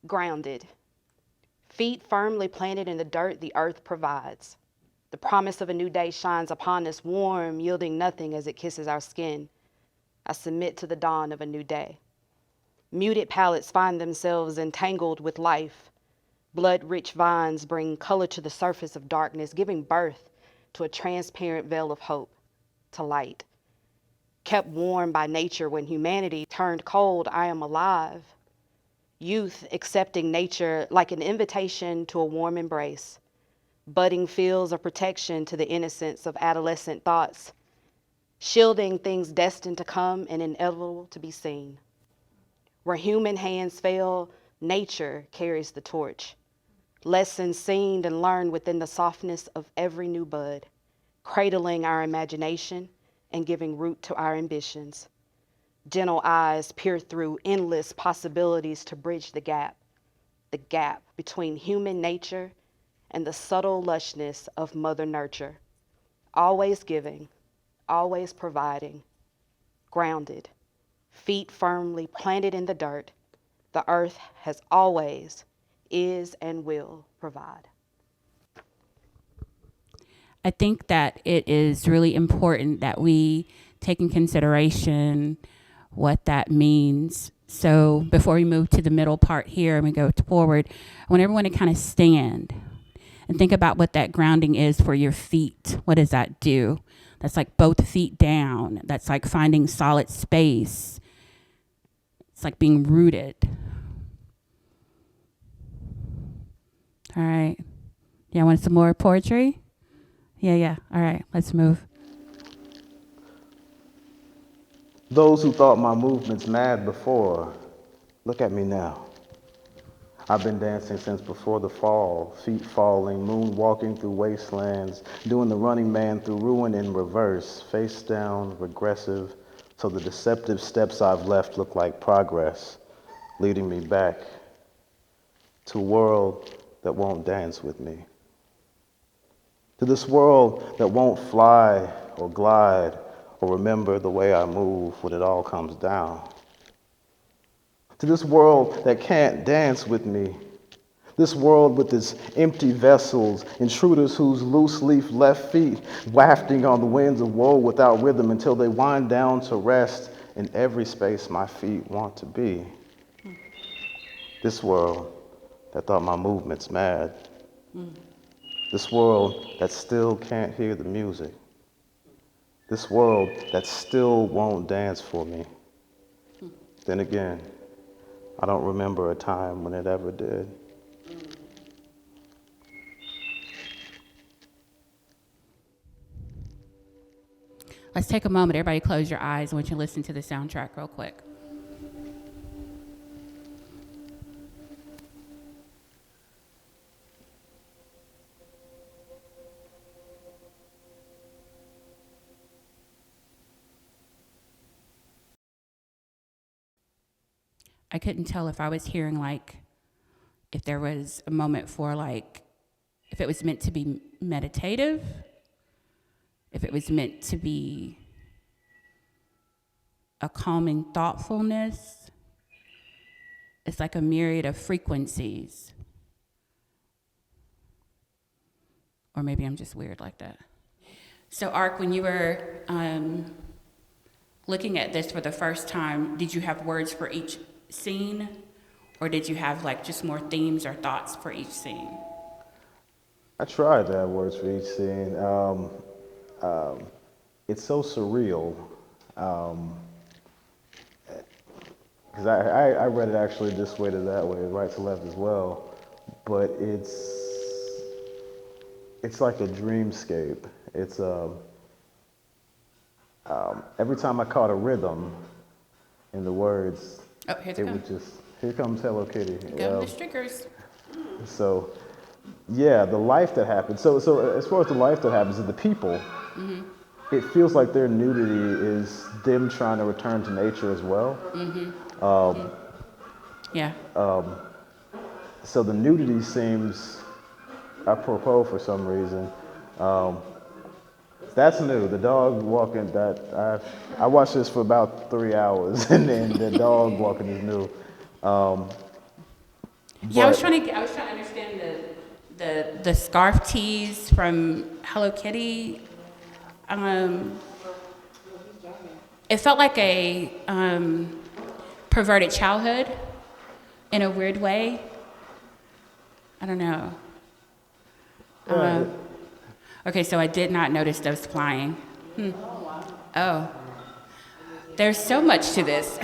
Grounded. Feet firmly planted in the dirt the earth provides. The promise of a new day shines upon us, warm, yielding nothing as it kisses our skin. I submit to the dawn of a new day. Muted palates find themselves entangled with life. Blood-rich vines bring color to the surface of darkness, giving birth to a transparent veil of hope, to light. Kept warm by nature when humanity turned cold, I am alive. Youth accepting nature like an invitation to a warm embrace. Budding fields of protection to the innocence of adolescent thoughts. Shielding things destined to come and inevitable to be seen. Where human hands fail, nature carries the torch. Lessons seen and learned within the softness of every new bud, cradling our imagination and giving root to our ambitions. Gentle eyes peer through endless possibilities to bridge the gap between human nature and the subtle lushness of Mother Nurture. Always giving, always providing, grounded, feet firmly planted in the dirt. The earth has always, is, and will provide. I think that it is really important that we take in consideration what that means. So before we move to the middle part here and we go forward, I want everyone to kind of stand and think about what that grounding is for your feet. What does that do? That's like both feet down. That's like finding solid space. It's like being rooted. All right. Yeah, want some more poetry? Yeah. All right, let's move. Those who thought my movements mad before, look at me now. I've been dancing since before the fall, feet falling, moon walking through wastelands, doing the running man through ruin in reverse, face down, regressive, so the deceptive steps I've left look like progress, leading me back to a world that won't dance with me. To this world that won't fly or glide or remember the way I move when it all comes down. To this world that can't dance with me. This world with its empty vessels, intruders whose loose leaf left feet wafting on the winds of woe without rhythm until they wind down to rest in every space my feet want to be. This world that thought my movement's mad. This world that still can't hear the music. This world that still won't dance for me. Then again, I don't remember a time when it ever did. Let's take a moment. Everybody close your eyes. I want you to listen to the soundtrack real quick. I couldn't tell if I was hearing if there was a moment for if it was meant to be meditative, if it was meant to be a calming thoughtfulness. It's like a myriad of frequencies. Or maybe I'm just weird like that. So Ark, when you were looking at this for the first time, did you have words for each scene? Or did you have just more themes or thoughts for each scene? I tried to have words for each scene. It's so surreal. Because I read it actually this way to that way, right to left as well. But it's like a dreamscape. It's every time I caught a rhythm in the words, Oh, here they it come. would just, here comes Hello Kitty. Go the Strickers. So, yeah, the life that happens. So as far as the life that happens to the people, it feels like their nudity is them trying to return to nature as well. Yeah. So the nudity seems apropos for some reason. That's new. The dog walking. I watched this for about 3 hours, and then the dog walking is new. Yeah, But I was trying to understand the scarf tees from Hello Kitty. Um, it felt like a perverted childhood in a weird way. I don't know. yeah, Okay, so I did not notice those flying. Oh, there's so much to this.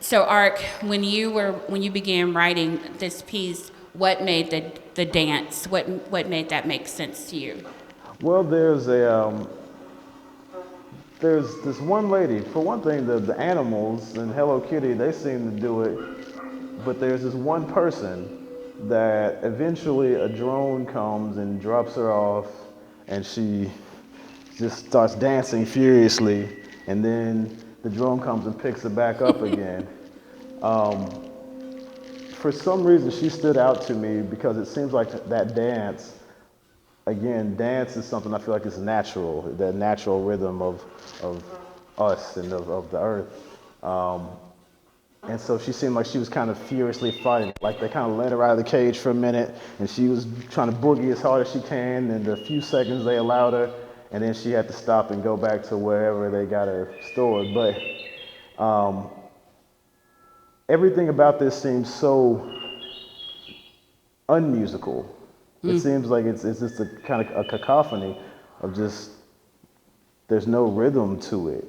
So, Ark, when you began writing this piece, what made the dance? What made that make sense to you? well, there's this one lady. For one thing, the animals and Hello Kitty, they seem to do it. But there's this one person that eventually a drone comes and drops her off, and she just starts dancing furiously, and then the drone comes and picks her back up again. For some reason, she stood out to me because it seems like that dance, again, dance is something I feel like is natural, the natural rhythm of us and of the earth. And so she seemed like she was kind of furiously fighting. Like they kind of let her out of the cage for a minute, and she was trying to boogie as hard as she can. And the few seconds they allowed her, and then she had to stop and go back to wherever they got her stored. But everything about this seems so unmusical. It seems like it's just a kind of a cacophony of just there's no rhythm to it.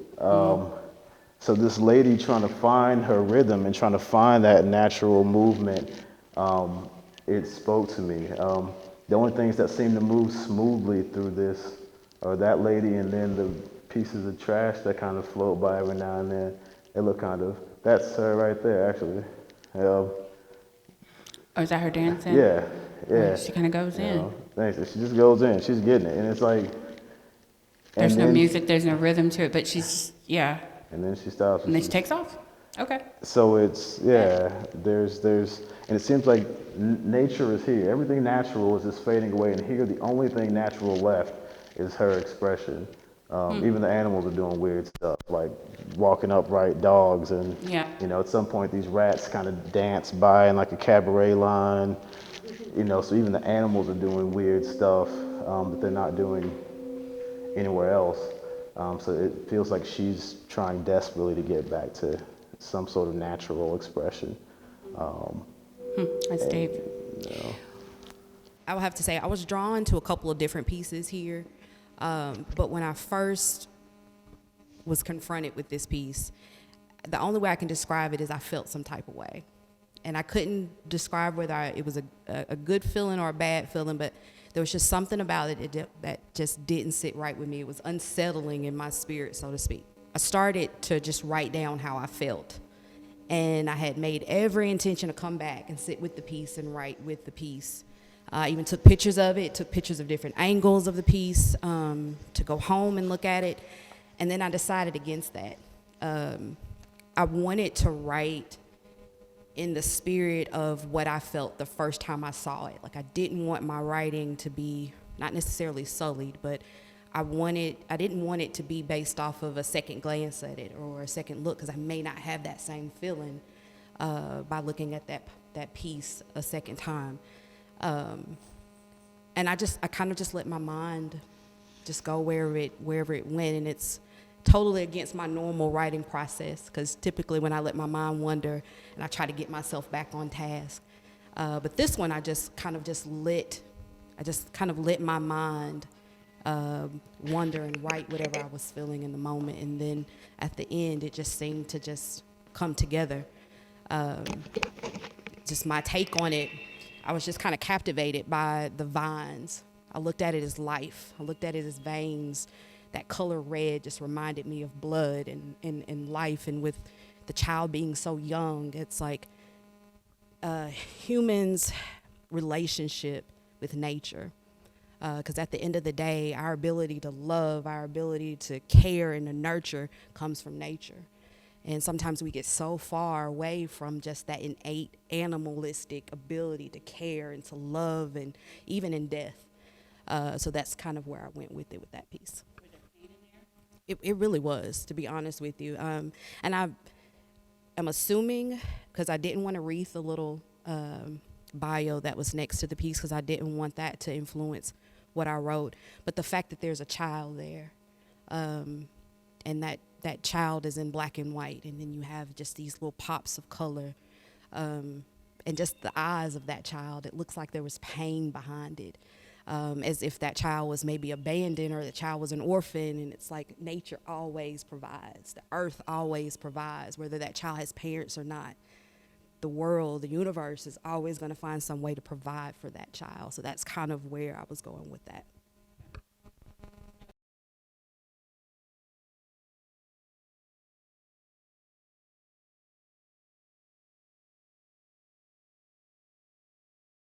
So this lady trying to find her rhythm and trying to find that natural movement, it spoke to me. The only things that seem to move smoothly through this are that lady and then the pieces of trash that kind of float by every now and then. They look kind of, that's her right there actually. Oh, is that her dancing? Yeah, yeah. She kind of goes You in. know, thanks. She just goes in, she's getting it. And it's like, There's and no then, music, there's no rhythm to it, but yeah. and then she stops. And then she takes off. Okay. So it's, yeah, and it seems like nature is here. Everything natural is just fading away, and here the only thing natural left is her expression. Even the animals are doing weird stuff, like walking upright dogs, and Yeah. at some point these rats kind of dance by in like a cabaret line. So even the animals are doing weird stuff that they're not doing anywhere else. So it feels like she's trying desperately to get back to some sort of natural expression. That's Dave. I would have to say I was drawn to a couple of different pieces here, but when I first was confronted with this piece, the only way I can describe it is I felt some type of way. And I couldn't describe whether it was a good feeling or a bad feeling, but there was just something about it that just didn't sit right with me. It was unsettling in my spirit, so to speak. I started to just write down how I felt. And I had made every intention to come back and sit with the piece and write with the piece. I even took pictures of it, took pictures of different angles of the piece to go home and look at it. And then I decided against that. I wanted to write in the spirit of what I felt the first time I saw it. Like I didn't want my writing to be not necessarily sullied, but I didn't want it to be based off of a second glance at it or a second look, because I may not have that same feeling by looking at that piece a second time. And I kind of just let my mind just go wherever it went, and it's totally against my normal writing process, because typically when I let my mind wander and I try to get myself back on task. But this one I just kind of let my mind wonder and write whatever I was feeling in the moment, and then at the end it just seemed to just come together. Just my take on it, I was just kind of captivated by the vines. I looked at it as life. I looked at it as veins. That color red just reminded me of blood and life, and with the child being so young, it's like humans' relationship with nature. Because at the end of the day, our ability to love, our ability to care and to nurture comes from nature. And sometimes we get so far away from just that innate animalistic ability to care and to love, and even in death. So that's kind of where I went with it with that piece. It really was, to be honest with you. And I'm assuming because I didn't want to read the little bio that was next to the piece, because I didn't want that to influence what I wrote. But the fact that there's a child there, and that child is in black and white, and then you have just these little pops of color, and just the eyes of that child, it looks like there was pain behind it, as if that child was maybe abandoned or the child was an orphan. And it's like nature always provides, the earth always provides, whether that child has parents or not. The world, the universe is always going to find some way to provide for that child. So that's kind of where I was going with that.